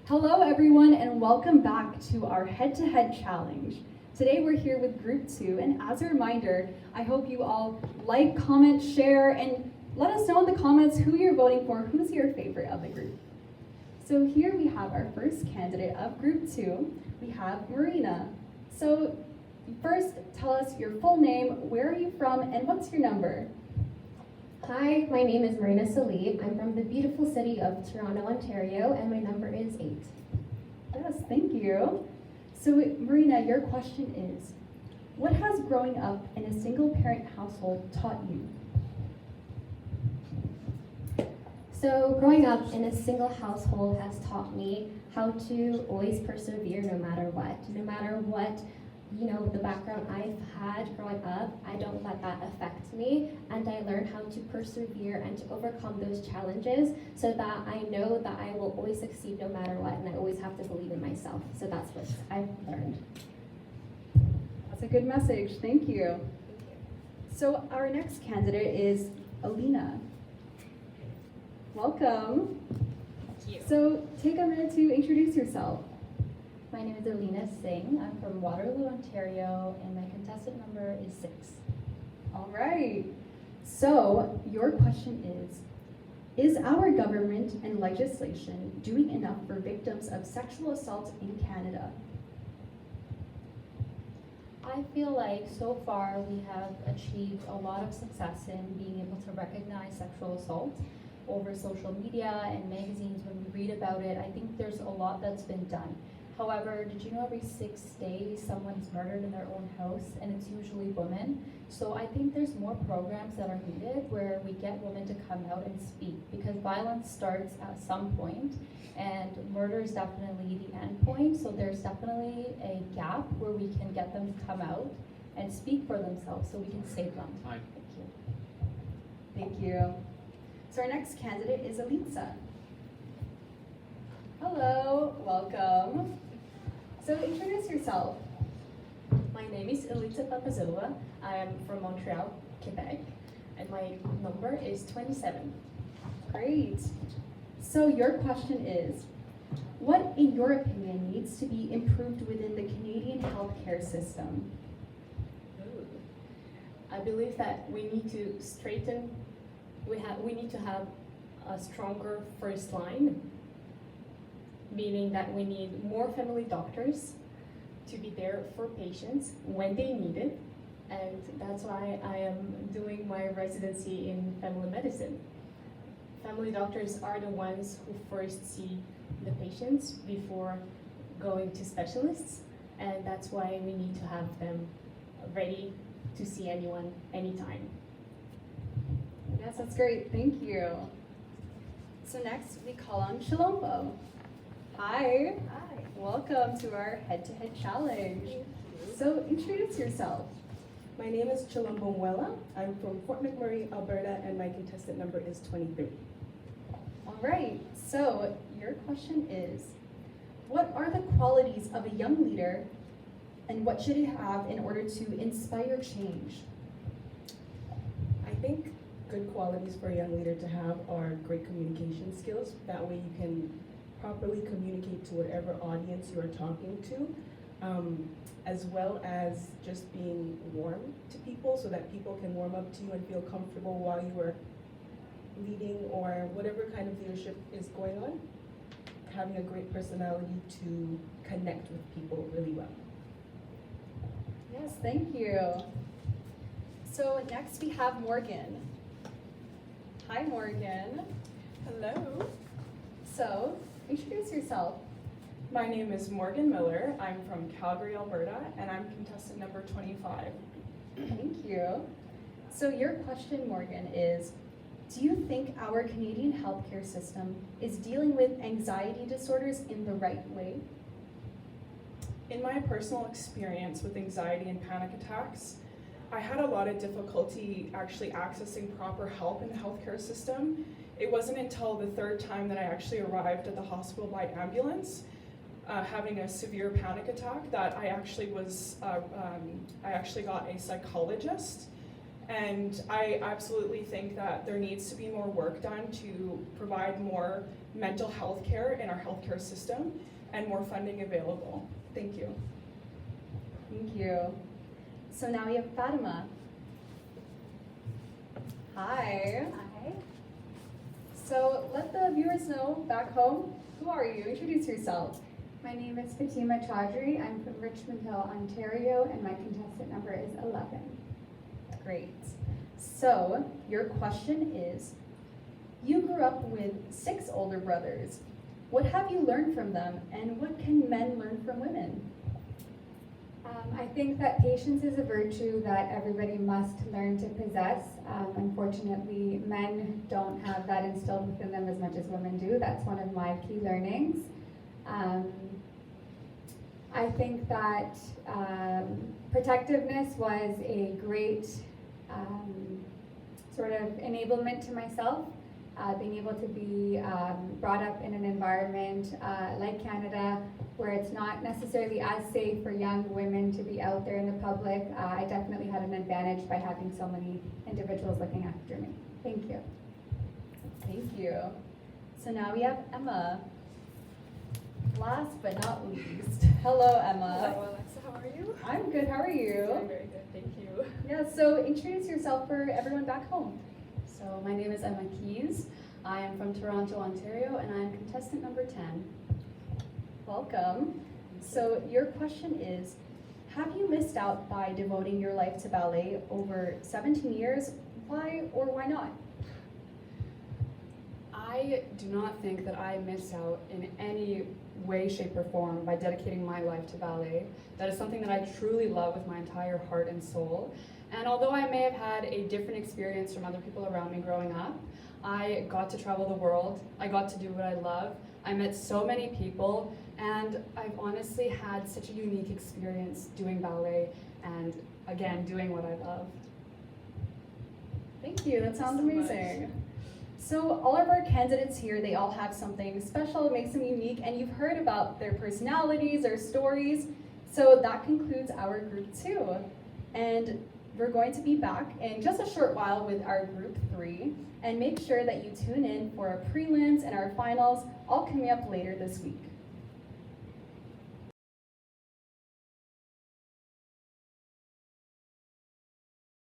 Hello everyone and welcome back to our head-to-head challenge. Today we're here with group 2 and as a reminder, I hope you all like, comment, share, and let us know in the comments who you're voting for, who's your favorite of the group. So here we have our first candidate of group 2, we have Marina. So first, tell us your full name, where are you from, and what's your number? Hi, my name is Marina Salib. I'm from the beautiful city of Toronto, Ontario, and my number is 8. Yes, thank you. So Marina, your question is, what has growing up in a single parent household taught you? So growing up in a single household has taught me how to always persevere no matter what. No matter what, the background I've had growing up, I don't let that affect me, and I learned how to persevere and to overcome those challenges so that I know that I will always succeed no matter what, and I always have to believe in myself. So that's what I've learned. That's a good message, thank you. So our next candidate is Elena. Welcome. Thank you. So take a minute to introduce yourself. My name is Elena Singh. I'm from Waterloo, Ontario, and my contestant number is 6. All right. So your question is our government and legislation doing enough for victims of sexual assault in Canada? I feel like so far we have achieved a lot of success in being able to recognize sexual assault over social media and magazines. When we read about it, I think there's a lot that's been done. However, did you know every 6 days someone's murdered in their own house, and it's usually women? So I think there's more programs that are needed where we get women to come out and speak, because violence starts at some point and murder is definitely the end point. So there's definitely a gap where we can get them to come out and speak for themselves so we can save them. Hi. Thank you. Thank you. So our next candidate is Elisa. Hello, welcome. So introduce yourself. My name is Elisa Papazilla. I am from Montreal, Quebec, and my number is 27. Great. So your question is, what in your opinion needs to be improved within the Canadian healthcare system? I believe that we need to straighten, we need to have a stronger first line, meaning that we need more family doctors to be there for patients when they need it, and that's why I am doing my residency in family medicine. Family doctors are the ones who first see the patients before going to specialists, and that's why we need to have them ready to see anyone, anytime. Yes, that's great, thank you. So next we call on Chilombo. Hi. Hi. Welcome to our head-to-head challenge. Thank you. So introduce yourself. My name is Chilombo Mwela. I'm from Fort McMurray, Alberta, and my contestant number is 23. All right, so your question is, what are the qualities of a young leader and what should it have in order to inspire change? I think good qualities for a young leader to have are great communication skills. That way you can properly communicate to whatever audience you are talking to, as well as just being warm to people so that people can warm up to you and feel comfortable while you are leading or whatever kind of leadership is going on. Having a great personality to connect with people really well. Yes, thank you. So next we have Morgan. Hi, Morgan. Hello. So introduce yourself. My name is Morgan Miller. I'm from Calgary, Alberta, and I'm contestant number 25. Thank you. So your question, Morgan, is, do you think our Canadian healthcare system is dealing with anxiety disorders in the right way? In my personal experience with anxiety and panic attacks, I had a lot of difficulty actually accessing proper help in the healthcare system. It wasn't until the 3rd time that I actually arrived at the hospital by ambulance, having a severe panic attack, that I actually got a psychologist, And I absolutely think that there needs to be more work done to provide more mental health care in our healthcare system and more funding available. Thank you. Thank you. So now we have Fatima. Hi. Hi, So let the viewers know back home, who are you? Introduce yourself. my name is Fatima Chaudhry. I'm from Richmond Hill, Ontario, and my contestant number is 11. Great. So your question is, you grew up with 6 older brothers. What have you learned from them, and what can men learn from women? I think that patience is a virtue that everybody must learn to possess. Unfortunately, men don't have that instilled within them as much as women do. That's one of my key learnings. I think that protectiveness was a great sort of enablement to myself. Being able to be brought up in an environment like Canada, where it's not necessarily as safe for young women to be out there in the public, I definitely had an advantage by having so many individuals looking after me. Thank you. Thank you. So now we have Emma. Last but not least. Hello, Emma. Hello, Alexa. How are you? I'm good. How are I'm you? very good, thank you. Yeah, so introduce yourself for everyone back home. So my name is Emma Keys. I am from Toronto, Ontario, and I am contestant number 10. Welcome. So your question is, have you missed out by devoting your life to ballet over 17 years? Why or why not? I do not think that I missed out in any way, shape, or form by dedicating my life to ballet. That is something that I truly love with my entire heart and soul. And although I may have had a different experience from other people around me growing up, I got to travel the world. I got to do what I love. I met so many people, and I've honestly had such a unique experience doing ballet and, again, doing what I love. Thank you. That sounds so much. amazing. So all of our candidates here, they all have something special that makes them unique, and you've heard about their personalities, their stories. So that concludes our group 2. And we're going to be back in just a short while with our group 3. And make sure that you tune in for our prelims and our finals, all coming up later this week.